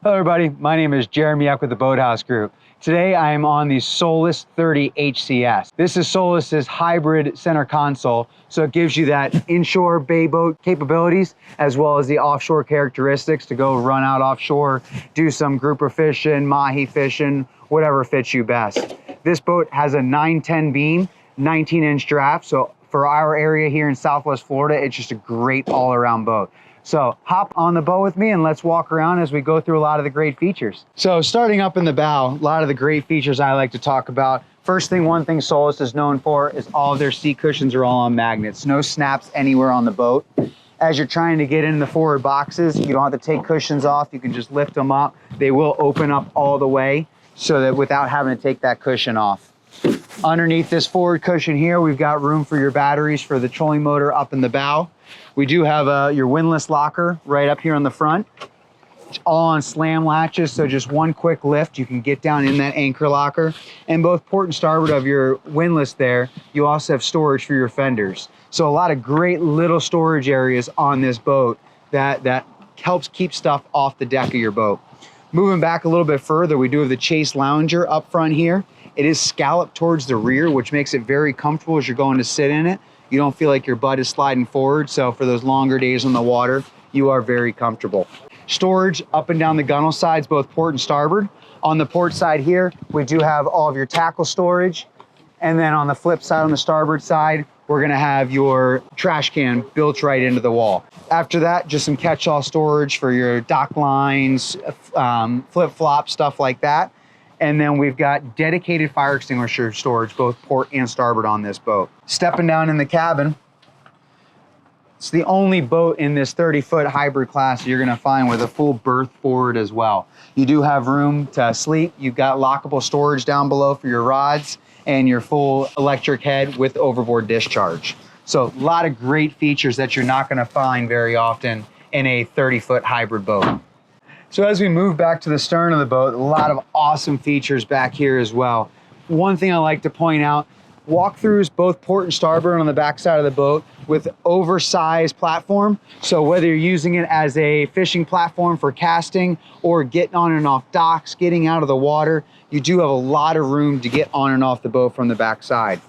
Hello everybody, my name is Jeremy Eck with the Boathouse Group. Today I am on the Solace 30 HCS. This is Solace's hybrid center console, so it gives you that inshore bay boat capabilities as well as the offshore characteristics to go run out offshore, do some grouper fishing, mahi fishing, whatever fits you best. This boat has a 910 beam, 19-inch draft, so for our area here in Southwest Florida, it's just a great all-around boat. So hop on the boat with me and let's walk around as we go through a lot of the great features. So starting up in the bow, a lot of the great features I like to talk about. One thing Solace is known for is all of their seat cushions are all on magnets. No snaps anywhere on the boat. As you're trying to get in the forward boxes, you don't have to take cushions off. You can just lift them up. They will open up all the way so that without having to take that cushion off. Underneath this forward cushion here, we've got room for your batteries for the trolling motor up in the bow. We do have your windlass locker right up here on the front. It's all on slam latches, so just one quick lift, you can get down in that anchor locker. And both port and starboard of your windlass there, you also have storage for your fenders. So a lot of great little storage areas on this boat that helps keep stuff off the deck of your boat. Moving back a little bit further, we do have the Chase Lounger up front here. It is scalloped towards the rear, which makes it very comfortable as you're going to sit in it. You don't feel like your butt is sliding forward, so for those longer days on the water, you are very comfortable. Storage up and down the gunnel sides, both port and starboard. On the port side here, we do have all of your tackle storage. And then on the flip side, on the starboard side, we're gonna have your trash can built right into the wall. After that, just some catch-all storage for your dock lines, flip-flop, stuff like that. And then we've got dedicated fire extinguisher storage, both port and starboard on this boat. Stepping down in the cabin, it's the only boat in this 30-foot hybrid class you're gonna find with a full berth forward as well. You do have room to sleep. You've got lockable storage down below for your rods and your full electric head with overboard discharge. So a lot of great features that you're not gonna find very often in a 30-foot hybrid boat. So as we move back to the stern of the boat, a lot of awesome features back here as well. One thing I like to point out, walkthroughs both port and starboard on the back side of the boat with oversized platform. So whether you're using it as a fishing platform for casting or getting on and off docks, getting out of the water, you do have a lot of room to get on and off the boat from the back side.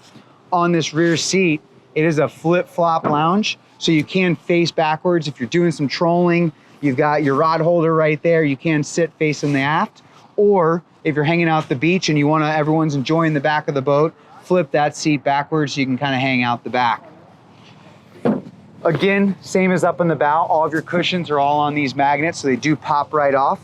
On this rear seat, it is a flip-flop lounge, so you can face backwards if you're doing some trolling. You've got your rod holder right there. You can sit facing the aft. Or if you're hanging out at the beach and everyone's enjoying the back of the boat, flip that seat backwards so you can kind of hang out the back. Again, same as up in the bow, all of your cushions are all on these magnets, so they do pop right off.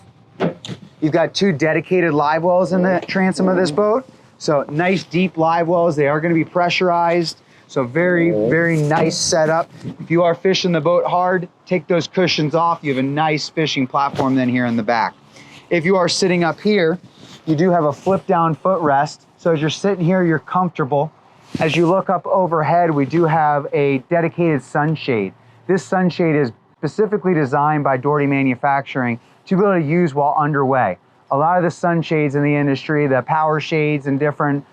You've got two dedicated live wells in the transom of this boat. So nice deep live wells. They are going to be pressurized. So very, very nice setup. If you are fishing the boat hard, take those cushions off. You have a nice fishing platform then here in the back. If you are sitting up here, you do have a flip down footrest. So as you're sitting here, you're comfortable. As you look up overhead, we do have a dedicated sunshade. This sunshade is specifically designed by Doherty Manufacturing to be able to use while underway. A lot of the sunshades in the industry, the power shades and different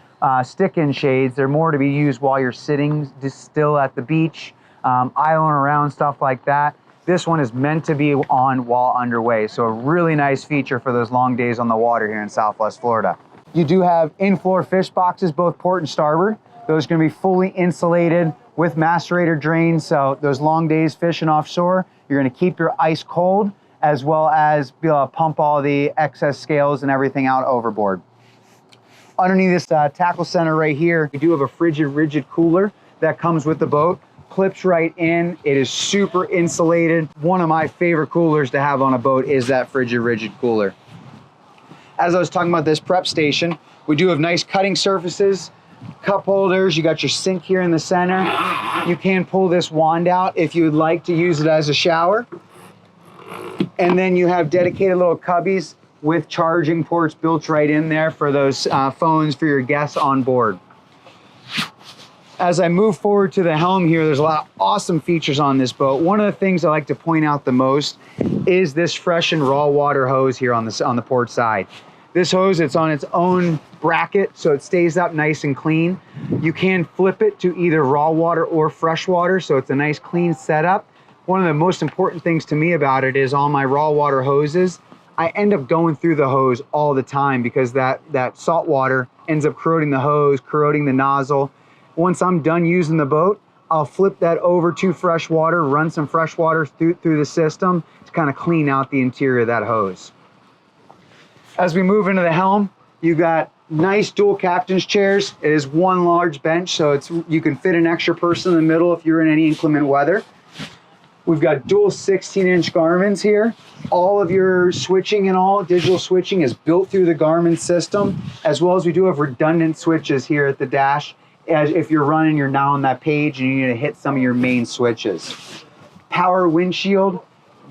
stick-in shades, they're more to be used while you're sitting still at the beach, idling around, stuff like that. This one is meant to be on while underway, so a really nice feature for those long days on the water here in Southwest Florida. You do have in-floor fish boxes, both port and starboard. Those are going to be fully insulated with macerator drains, so those long days fishing offshore, you're going to keep your ice cold, as well as be able to pump all the excess scales and everything out overboard. Underneath this tackle center right here, we do have a frigid rigid cooler that comes with the boat. Clips right in. It is super insulated. One of my favorite coolers to have on a boat is that frigid rigid cooler. As I was talking about this prep station, we do have nice cutting surfaces, cup holders. You got your sink here in the center. You can pull this wand out if you would like to use it as a shower. And then you have dedicated little cubbies with charging ports built right in there for those phones for your guests on board. As I move forward to the helm here, there's a lot of awesome features on this boat. One of the things I like to point out the most is this fresh and raw water hose here on the port side. This hose, it's on its own bracket, so it stays up nice and clean. You can flip it to either raw water or fresh water, so it's a nice clean setup. One of the most important things to me about it is on my raw water hoses, I end up going through the hose all the time because that salt water ends up corroding the hose, corroding the nozzle. Once I'm done using the boat, I'll flip that over to fresh water, run some fresh water through the system to kind of clean out the interior of that hose. As we move into the helm, you got nice dual captain's chairs. It is one large bench, so you can fit an extra person in the middle if you're in any inclement weather. We've got dual 16-inch Garmins here. All of your switching and all digital switching is built through the Garmin system, as well as we do have redundant switches here at the dash. As if you're running, you're now on that page and you need to hit some of your main switches. Power windshield.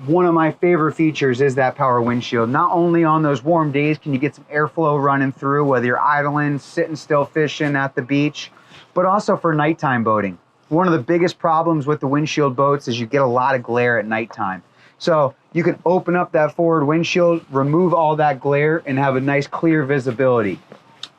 One of my favorite features is that power windshield. Not only on those warm days can you get some airflow running through, whether you're idling, sitting still fishing at the beach, but also for nighttime boating. One of the biggest problems with the windshield boats is you get a lot of glare at nighttime. So you can open up that forward windshield, remove all that glare, and have a nice clear visibility.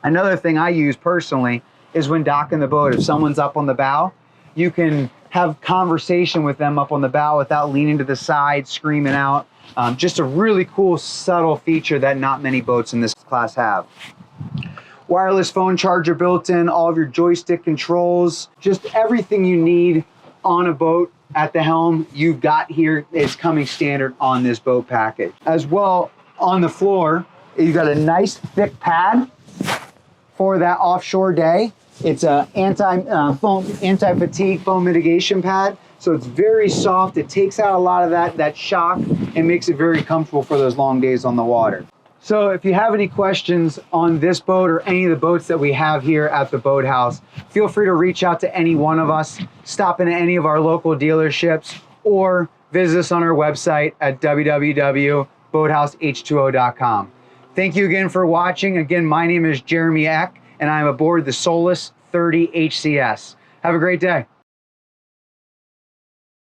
Another thing I use personally is when docking the boat. If someone's up on the bow, you can have conversation with them up on the bow without leaning to the side, screaming out. Just a really cool, subtle feature that not many boats in this class have. Wireless phone charger built in, all of your joystick controls, just everything you need on a boat at the helm, you've got here. It's coming standard on this boat package. As well, on the floor, you've got a nice thick pad for that offshore day. It's a anti-fatigue foam mitigation pad. So it's very soft. It takes out a lot of that shock and makes it very comfortable for those long days on the water. So if you have any questions on this boat or any of the boats that we have here at the boathouse, feel free to reach out to any one of us, stop into any of our local dealerships, or visit us on our website at www.boathouseh2o.com. Thank you again for watching. Again, my name is Jeremy Eck, and I'm aboard the Solace 30 HCS. Have a great day.